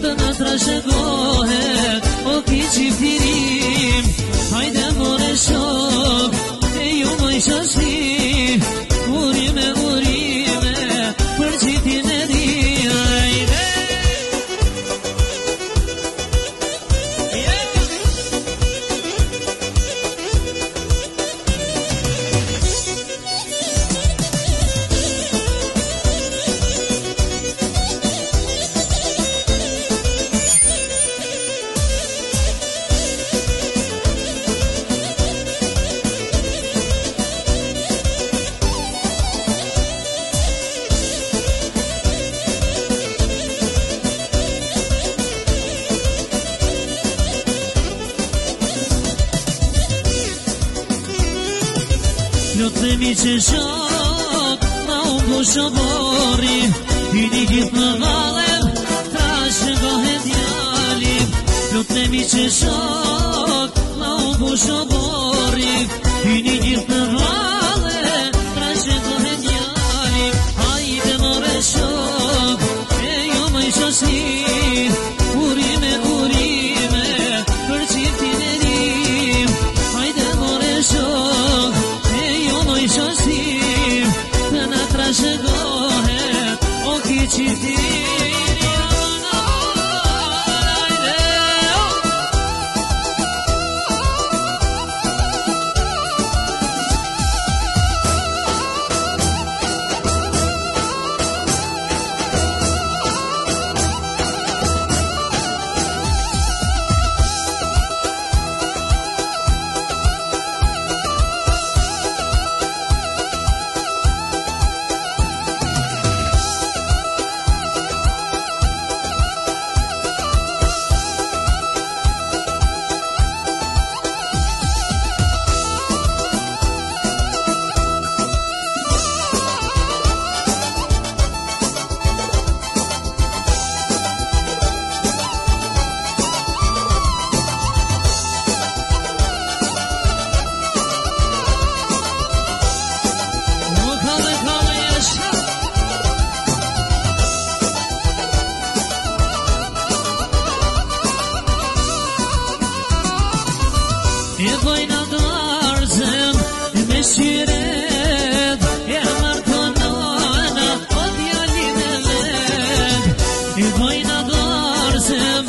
të në trashëgohet o ki qiftirim. Hajde more shok, e ju moj shashti, urime, për qitin e di. Hajde Lutemi që shok, ma unë bu shobori, hyni gjithë në valem, trashëgohet djalim. Lutemi që shok, ma unë bu shobori, hyni gjithë në valem, trashëgohet djalim. Hajde more shok, e jo më i shoshim, urime, për qiftin e rim. Hajde more shok, shosim, të në trashëgohet o ki qiftin. E vojna darzem, me shiret, e martonana, o djalin e ven. E vojna darzem,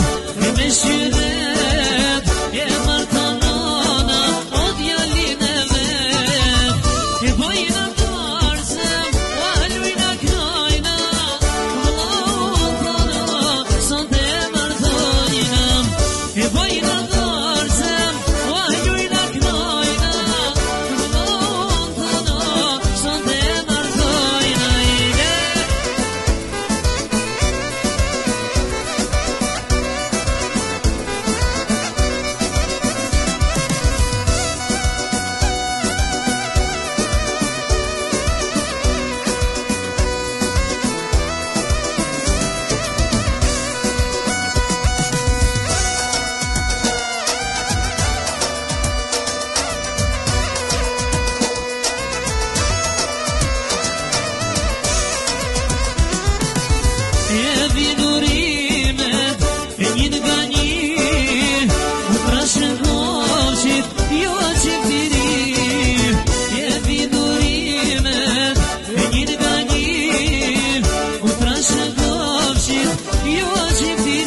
me shiret, e martonana, o djalin e ven. E vojna darzem, o alujna knojna, vlotana, sot e martonina. E vojna darzem, e vinurimet, e një nga një, u trashëgohet jo qiftirim. E vinurimet, e një nga një, u trashëgohet jo qiftirim.